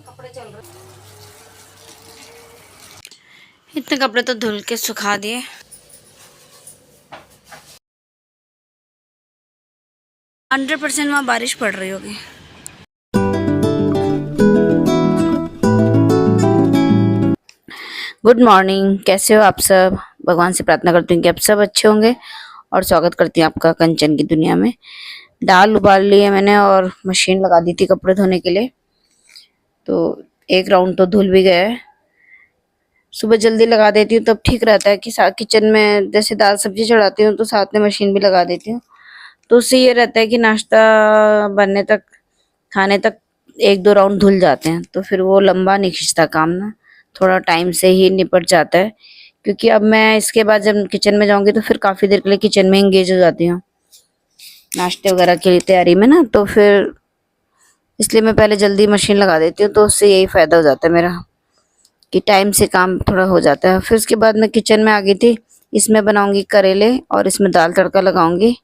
कपड़े चल रहे, इतने कपड़े तो धुल के सुखा दिए। 100% वहाँ बारिश पड़ रही होगी। गुड मॉर्निंग, कैसे हो आप सब। भगवान से प्रार्थना करती हूँ कि आप सब अच्छे होंगे और स्वागत करती हूँ आपका कंचन की दुनिया में। दाल उबाल ली है मैंने और मशीन लगा दी थी कपड़े धोने के लिए, तो एक राउंड तो धुल भी गया है। सुबह जल्दी लगा देती हूँ तब ठीक रहता है कि साथ किचन में जैसे दाल सब्जी चढ़ाती हूँ तो साथ में मशीन भी लगा देती हूँ, तो उससे ये रहता है कि नाश्ता बनने तक, खाने तक 1-2 राउंड धुल जाते हैं, तो फिर वो लंबा नहीं खिंचता काम ना, थोड़ा टाइम से ही निपट जाता है। क्योंकि अब मैं इसके बाद जब किचन में जाऊंगी तो फिर काफ़ी देर के लिए किचन में एंगेज हो जाती हूँ नाश्ते वगैरह की तैयारी में ना, तो फिर इसलिए मैं पहले जल्दी मशीन लगा देती हूँ, तो उससे यही फ़ायदा हो जाता है मेरा कि टाइम से काम थोड़ा हो जाता है। फिर उसके बाद मैं किचन में आ गई थी, इसमें बनाऊंगी करेले और इसमें दाल तड़का लगाऊंगी।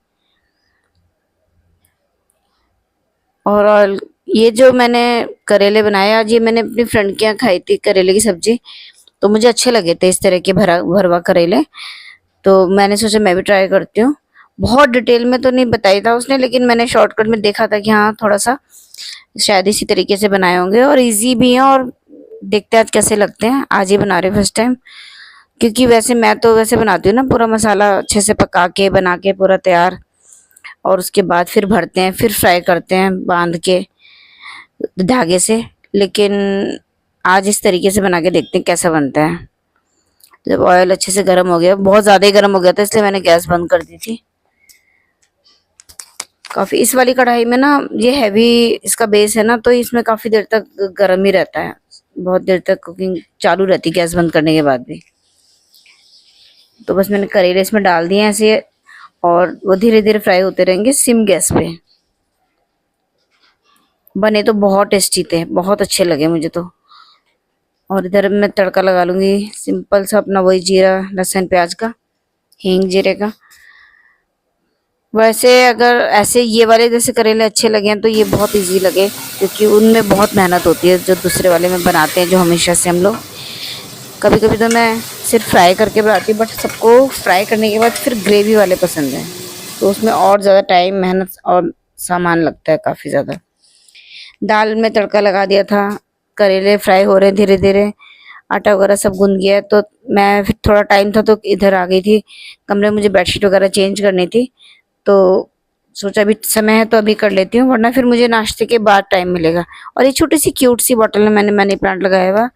और ये जो मैंने करेले बनाए आज, ये मैंने अपनी फ्रेंड के यहाँ खाई थी करेले की सब्जी, तो मुझे अच्छे लगे थे इस तरह के भरवा करेले, तो मैंने सोचा मैं भी ट्राई करती हूँ। बहुत डिटेल में तो नहीं बताई था उसने, लेकिन मैंने शॉर्टकट में देखा था कि हाँ थोड़ा सा शायद इसी तरीके से बनाए होंगे और इजी भी हैं, और देखते हैं आज कैसे लगते हैं। आज ही बना रहे फर्स्ट टाइम, क्योंकि वैसे मैं तो वैसे बनाती हूँ ना, पूरा मसाला अच्छे से पका के बना के पूरा तैयार, और उसके बाद फिर भरते हैं, फिर फ्राई करते हैं बांध के धागे से। लेकिन आज इस तरीके से बना के देखते हैं कैसा बनता है। जब ऑयल अच्छे से गर्म हो गया, बहुत ज़्यादा ही गर्म हो गया था इसलिए मैंने गैस बंद कर दी थी। काफ़ी इस वाली कढ़ाई में ना, ये हैवी इसका बेस है ना, तो इसमें काफ़ी देर तक गर्म ही रहता है, बहुत देर तक कुकिंग चालू रहती है गैस बंद करने के बाद भी। तो बस मैंने करेले इसमें डाल दिए ऐसे, और वो धीरे धीरे फ्राई होते रहेंगे सिम गैस पे। बने तो बहुत टेस्टी थे, बहुत अच्छे लगे मुझे तो। और इधर मैं तड़का लगा लूँगी सिंपल सा अपना, वही जीरा लहसुन प्याज का, हींग जीरे का। वैसे अगर ऐसे ये वाले जैसे करेले अच्छे लगे हैं तो ये बहुत इजी लगे, क्योंकि उनमें बहुत मेहनत होती है जो दूसरे वाले में बनाते हैं, जो हमेशा से हम लोग। कभी कभी तो मैं सिर्फ फ्राई करके बनाती हूँ, बट सबको फ्राई करने के बाद फिर ग्रेवी वाले पसंद है, तो उसमें और ज़्यादा टाइम मेहनत और सामान लगता है काफ़ी ज़्यादा। दाल में तड़का लगा दिया था, करेले फ्राई हो रहे हैं धीरे धीरे, आटा वगैरह सब गूंद गया है, तो मैं फिर थोड़ा टाइम था तो इधर आ गई थी कमरे में, मुझे बेडशीट वगैरह चेंज करनी थी, तो सोचा अभी समय है तो अभी कर लेती हूँ, वरना फिर मुझे नाश्ते के बाद टाइम मिलेगा। और ये छोटी सी क्यूट सी बॉटल में मैंने मनी प्लांट लगाया हुआ,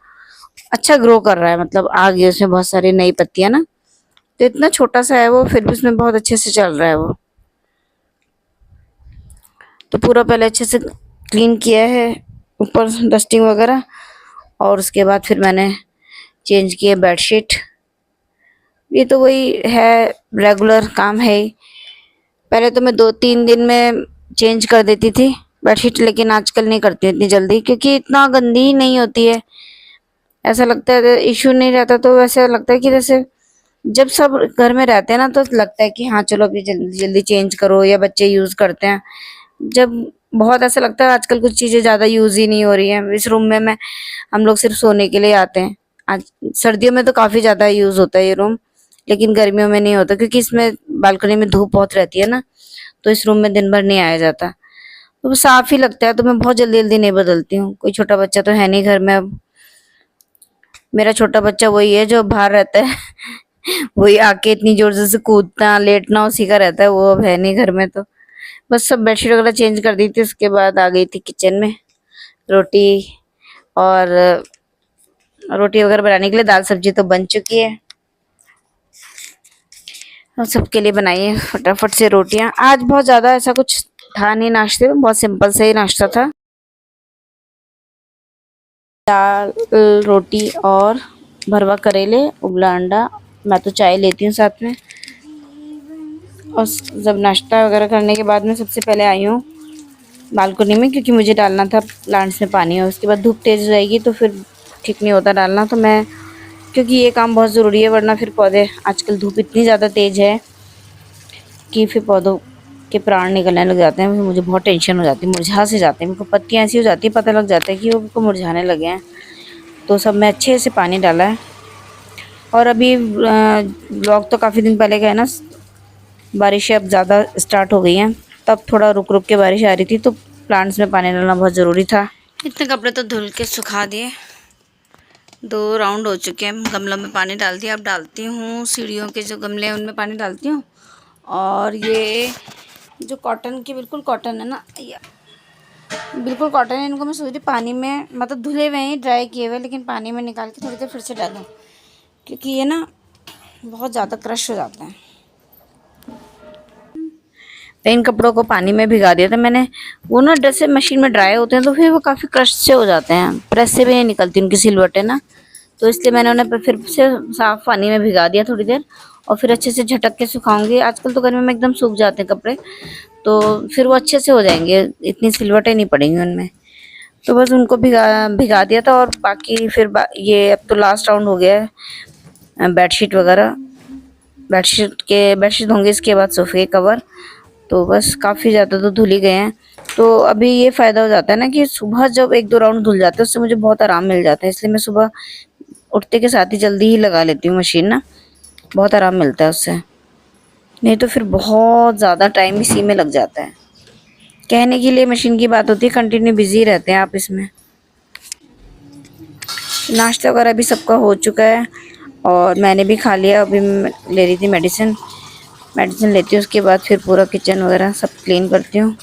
अच्छा ग्रो कर रहा है, मतलब आ गई उसमें बहुत सारी नई पत्तियां ना, तो इतना छोटा सा है वो, फिर भी उसमें बहुत अच्छे से चल रहा है वो। तो पूरा पहले अच्छे से क्लीन किया है, ऊपर डस्टिंग वगैरह, और उसके बाद फिर मैंने चेंज किया बेडशीट। ये तो वही है, रेगुलर काम है ही। पहले तो मैं 2-3 दिन में चेंज कर देती थी बेडशीट, लेकिन आजकल नहीं करती हूँ इतनी जल्दी, क्योंकि इतना गंदी नहीं होती है। ऐसा लगता है इश्यू नहीं रहता, तो वैसे लगता है कि जैसे जब सब घर में रहते हैं ना, तो लगता है कि हाँ चलो अभी जल्दी जल्दी चेंज करो, या बच्चे यूज करते हैं। जब बहुत ऐसा लगता है आजकल कुछ चीजें ज्यादा यूज ही नहीं हो रही हैं। इस रूम में मैं हम लोग सिर्फ सोने के लिए आते हैं। आज सर्दियों में तो काफी ज्यादा यूज होता है ये रूम, लेकिन गर्मियों में नहीं होता, क्योंकि इसमें बालकनी में धूप बहुत रहती है ना, तो इस रूम में दिन भर नहीं आया जाता, तो वो साफ ही लगता है। तो मैं बहुत जल्दी जल्दी नहीं बदलती हूँ, कोई छोटा बच्चा तो है नहीं घर में अब। मेरा छोटा बच्चा वही है जो बाहर रहता है वही आके इतनी जोर से कूदना लेटना उसी का रहता है, वो अब है नहीं घर में। तो बस सब बेडशीट वगैरह चेंज कर दी थी, उसके बाद आ गई थी किचन में रोटी, और रोटी वगैरह बनाने के लिए दाल सब्जी तो बन चुकी है, और सबके लिए बनाई है फटाफट से रोटियां। आज बहुत ज़्यादा ऐसा कुछ था नहीं नाश्ते में, बहुत सिंपल से ही नाश्ता था, दाल रोटी और भरवा करेले उबला अंडा। मैं तो चाय लेती हूँ साथ में। और जब नाश्ता वगैरह करने के बाद मैं सबसे पहले आई हूँ बालकनी में, क्योंकि मुझे डालना था प्लांट्स में पानी, और उसके बाद धूप तेज़ हो जाएगी तो फिर ठीक नहीं होता डालना, तो मैं, क्योंकि ये काम बहुत ज़रूरी है, वरना फिर पौधे, आजकल धूप इतनी ज़्यादा तेज़ है कि फिर पौधों के प्राण निकलने लग जाते हैं, फिर मुझे बहुत टेंशन हो जाती है, मुरझा से जाते हैं, मेरे को पत्तियाँ ऐसी हो जाती है, पता लग जाता है कि वो मुरझाने लगे हैं। तो सब में अच्छे से पानी डाला है। और अभी ब्लॉग तो काफ़ी दिन पहले का है ना, बारिशें अब ज़्यादा स्टार्ट हो गई हैं, तब थोड़ा रुक रुक के बारिश आ रही थी, तो प्लांट्स में पानी डालना बहुत ज़रूरी था। इतने कपड़े तो धुल के सुखा दिए, 2 राउंड हो चुके हैं, गमलों में पानी डाल दिया। अब डालती हूँ सीढ़ियों के जो गमले हैं उनमें पानी डालती हूँ। और ये जो कॉटन की, बिल्कुल कॉटन है ना, बिल्कुल कॉटन है, इनको मैं सोच रही पानी में, मतलब धुले हुए हैं, ड्राई किए हुए, लेकिन पानी में निकाल के थोड़ी देर फिर से डालूँ, क्योंकि ये ना बहुत ज़्यादा क्रश हो जाते हैं। इन कपड़ों को पानी में भिगा दिया था मैंने, वो ना जैसे मशीन में ड्राई होते हैं तो फिर वो काफ़ी क्रश से हो जाते हैं, प्रेस से भी नहीं निकलती उनकी सिलवटें ना, तो इसलिए मैंने उन्हें फिर से साफ पानी में भिगा दिया थोड़ी देर, और फिर अच्छे से झटक के सुखाऊंगी। आजकल तो गर्मी में एकदम सूख जाते हैं कपड़े, तो फिर वो अच्छे से हो जाएंगे, इतनी सिलवटें नहीं पड़ेंगी उनमें। तो बस उनको भिगा भिगा दिया था। और बाकी फिर ये अब तो लास्ट राउंड हो गया है, बेडशीट वगैरह, बेडशीट होंगे, इसके बाद सोफे के कवर, तो बस काफ़ी ज़्यादा तो धुल ही गए हैं। तो अभी ये फ़ायदा हो जाता है ना कि सुबह जब 1-2 राउंड धुल जाते हैं उससे मुझे बहुत आराम मिल जाता है, इसलिए मैं सुबह उठते के साथ ही जल्दी ही लगा लेती हूँ मशीन ना, बहुत आराम मिलता है उससे, नहीं तो फिर बहुत ज़्यादा टाइम इसी में लग जाता है। कहने के लिए मशीन की बात होती है, कंटिन्यू बिजी रहते हैं आप इसमें। नाश्ता वगैरह भी सबका हो चुका है और मैंने भी खा लिया। अभी ले रही थी मेडिसिन लेती हूँ, उसके बाद फिर पूरा किचन वगैरह सब क्लीन करती हूँ।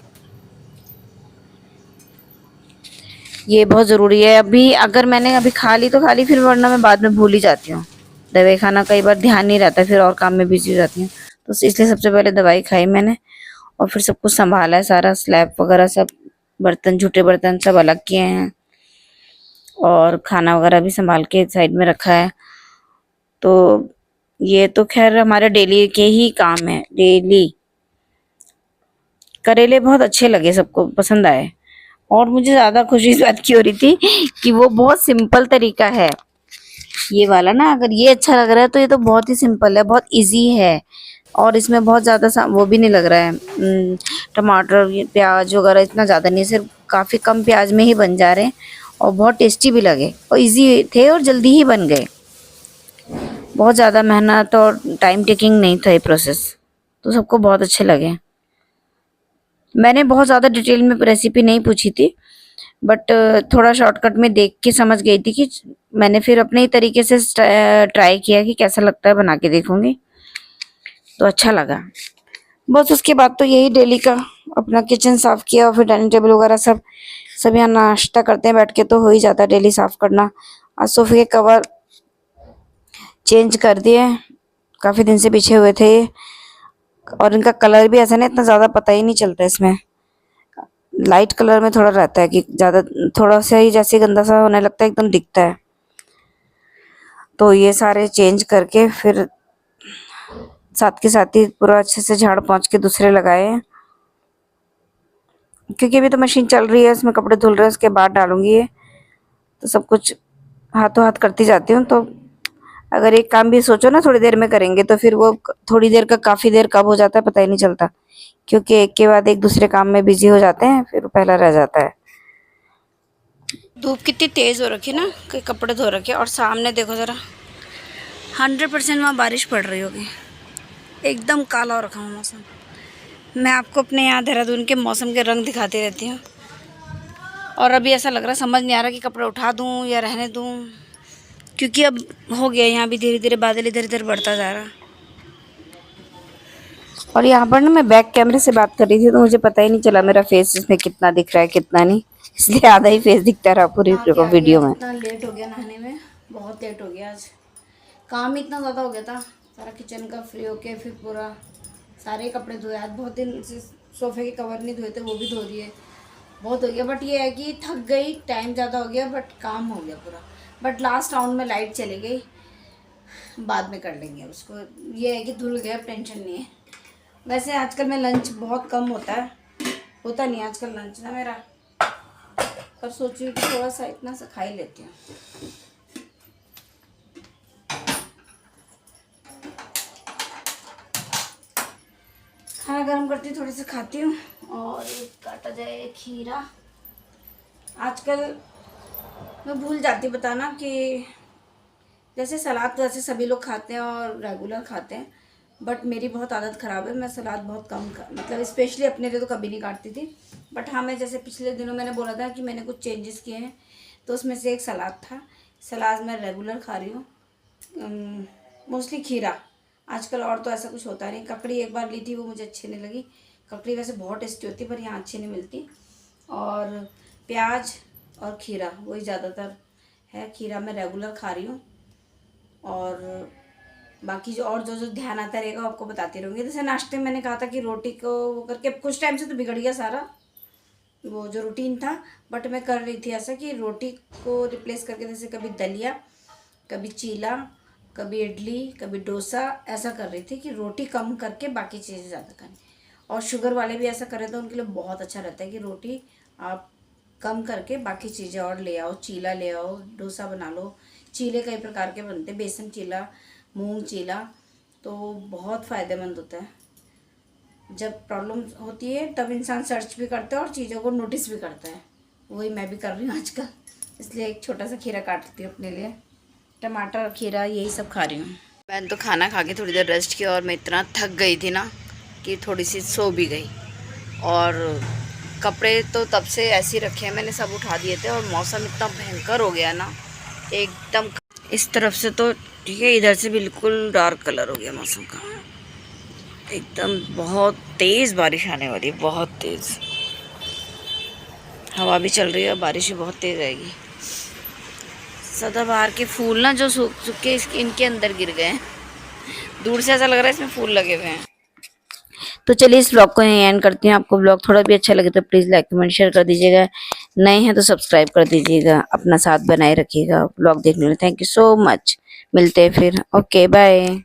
ये बहुत ज़रूरी है। अभी अगर मैंने अभी खा ली तो खा ली, फिर वरना मैं बाद में भूल ही जाती हूँ। दवाई खाना कई बार ध्यान नहीं रहता, फिर और काम में बिजी हो जाती हूँ, तो इसलिए सबसे पहले दवाई खाई मैंने और फिर सब कुछ संभाला है, सारा स्लैब वगैरह सब, बर्तन, झूठे बर्तन सब अलग किए हैं और खाना वगैरह भी संभाल के साइड में रखा है। तो ये तो खैर हमारे डेली के ही काम है, डेली। करेले बहुत अच्छे लगे, सबको पसंद आए, और मुझे ज़्यादा खुशी इस बात की हो रही थी कि वो बहुत सिंपल तरीका है ये वाला ना। अगर ये अच्छा लग रहा है तो ये तो बहुत ही सिंपल है, बहुत इजी है, और इसमें बहुत ज़्यादा वो भी नहीं लग रहा है, टमाटर प्याज वगैरह इतना ज़्यादा नहीं, सिर्फ काफ़ी कम प्याज में ही बन जा रहे हैं और बहुत टेस्टी भी लगे और इजी थे और जल्दी ही बन गए। बहुत ज़्यादा मेहनत और टाइम टेकिंग नहीं था ये प्रोसेस, तो सबको बहुत अच्छे लगे। मैंने बहुत ज़्यादा डिटेल में रेसिपी नहीं पूछी थी, बट थोड़ा शॉर्टकट में देख के समझ गई थी कि मैंने फिर अपने ही तरीके से ट्राई किया कि कैसा लगता है, बना के देखूंगी, तो अच्छा लगा। बस उसके बाद तो यही डेली का, अपना किचन साफ़ किया और फिर डाइनिंग टेबल वगैरह सब यहाँ नाश्ता करते हैं बैठ के, तो हो ही जाता है डेली साफ़ करना। आज सोफे के कवर चेंज कर दिए, काफ़ी दिन से बिछे हुए थे, और इनका कलर भी ऐसा ना इतना ज़्यादा पता ही नहीं चलता, इसमें लाइट कलर में थोड़ा रहता है कि ज़्यादा, थोड़ा सा ही जैसे गंदा सा होने लगता है एकदम दिखता है। तो ये सारे चेंज करके फिर साथ के साथ ही पूरा अच्छे से झाड़ पोंछ के दूसरे लगाए हैं, क्योंकि अभी तो मशीन चल रही है, इसमें कपड़े धुल रहे हैं, उसके बाद डालूंगी ये, तो सब कुछ हाथों हाथ करती जाती हूँ। तो अगर एक काम भी सोचो ना थोड़ी देर में करेंगे, तो फिर वो थोड़ी देर का काफ़ी देर कब हो जाता है पता ही नहीं चलता, क्योंकि एक के बाद एक दूसरे काम में बिजी हो जाते हैं, फिर पहला रह जाता है। धूप कितनी तेज़ हो रखी ना कि कपड़े धो रखे, और सामने देखो ज़रा, 100% वहाँ बारिश पड़ रही होगी, एकदम काला हो रखा है मौसम। मैं आपको अपने यहाँ देहरादून के मौसम के रंग दिखाती रहती हूँ, और अभी ऐसा लग रहा, समझ नहीं आ रहा कि कपड़े उठा दूँ या रहने दूँ, क्योंकि अब हो गया यहाँ भी धीरे धीरे बादल इधर इधर बढ़ता जा रहा। और यहाँ पर ना मैं बैक कैमरे से बात कर रही थी, तो मुझे पता ही नहीं चला मेरा फेस इसमें कितना दिख रहा है कितना नहीं, इसलिए आधा ही फेस दिखता रहा पूरी वीडियो में। इतना लेट हो गया नहाने में, बहुत लेट हो गया आज, काम इतना ज़्यादा हो गया था, सारा किचन का फ्री होके फिर पूरा सारे कपड़े धोए। आज बहुत दिन से सोफे के कवर नहीं धोए थे, वो भी धो दिए, बहुत हो गया। बट ये है कि थक गई, टाइम ज़्यादा हो गया, बट काम हो गया पूरा। बट लास्ट राउंड में लाइट चली गई, बाद में कर लेंगे उसको, ये है कि धुल गया, अब टेंशन नहीं है। वैसे आजकल में लंच बहुत कम होता नहीं आजकल लंच ना मेरा, पर सोची हूँ कि थोड़ा सा इतना सा खा ही लेती हूँ। खाना गर्म करती हूँ, थोड़ी सी खाती हूँ। और काटा जाए खीरा। आजकल मैं भूल जाती बताना कि जैसे सलाद तो ऐसे सभी लोग खाते हैं और रेगुलर खाते हैं, बट मेरी बहुत आदत ख़राब है। मैं सलाद बहुत कम मतलब स्पेशली अपने लिए तो कभी नहीं काटती थी। बट हाँ, मैं जैसे पिछले दिनों मैंने बोला था कि मैंने कुछ चेंजेस किए हैं, तो उसमें से एक सलाद था। सलाद मैं रेगुलर खा रही हूँ, मोस्टली खीरा आजकल। और तो ऐसा कुछ होता नहीं। ककड़ी एक बार ली थी, वो मुझे अच्छी नहीं लगी। ककड़ी वैसे बहुत टेस्टी होती है, पर यहाँ अच्छी नहीं मिलती। और प्याज और खीरा वही ज़्यादातर है। खीरा मैं रेगुलर खा रही हूँ। और बाकी जो ध्यान आता रहेगा आपको बताती रहूँगी। जैसे नाश्ते में मैंने कहा था कि रोटी को वो करके कुछ टाइम से तो बिगड़ गया सारा वो जो रूटीन था, बट मैं कर रही थी ऐसा कि रोटी को रिप्लेस करके जैसे कभी दलिया, कभी चीला, कभी इडली, कभी डोसा, ऐसा कर रही थी कि रोटी कम करके बाकी चीज़ें ज़्यादा खानी। और शुगर वाले भी ऐसा कर रहे थे, उनके लिए बहुत अच्छा रहता है कि रोटी आप कम करके बाकी चीज़ें और ले आओ। चीला ले आओ, डोसा बना लो। चीले कई प्रकार के बनते हैं, बेसन चीला, मूंग चीला, तो बहुत फ़ायदेमंद होता है। जब प्रॉब्लम होती है तब इंसान सर्च भी करता है और चीज़ों को नोटिस भी करता है। वही मैं भी कर रही हूँ आजकल, इसलिए एक छोटा सा खीरा काटती हूँ अपने लिए। टमाटर, खीरा, यही सब खा रही हूँ। मैंने तो खाना खा के थोड़ी देर रेस्ट किया और मैं इतना थक गई थी ना कि थोड़ी सी सो भी गई। और कपड़े तो तब से ऐसे ही रखे हैं मैंने, सब उठा दिए थे। और मौसम इतना भयंकर हो गया ना एकदम। इस तरफ से तो ठीक है, इधर से बिल्कुल डार्क कलर हो गया मौसम का एकदम। बहुत तेज़ बारिश आने वाली है, बहुत तेज़ हवा भी चल रही है, बारिश भी बहुत तेज़ आएगी। सदाबहार के फूल ना जो सूख सूख के इनके अंदर गिर गए हैं। दूर से ऐसा लग रहा है इसमें फूल लगे हुए हैं। तो चलिए इस ब्लॉग को यहीं एंड करती हैं। आपको ब्लॉग थोड़ा भी अच्छा लगे तो प्लीज़ लाइक कमेंट शेयर कर दीजिएगा। नए हैं तो सब्सक्राइब कर दीजिएगा। अपना साथ बनाए रखिएगा ब्लॉग देखने में। Thank you so much. मिलते हैं फिर। Okay bye.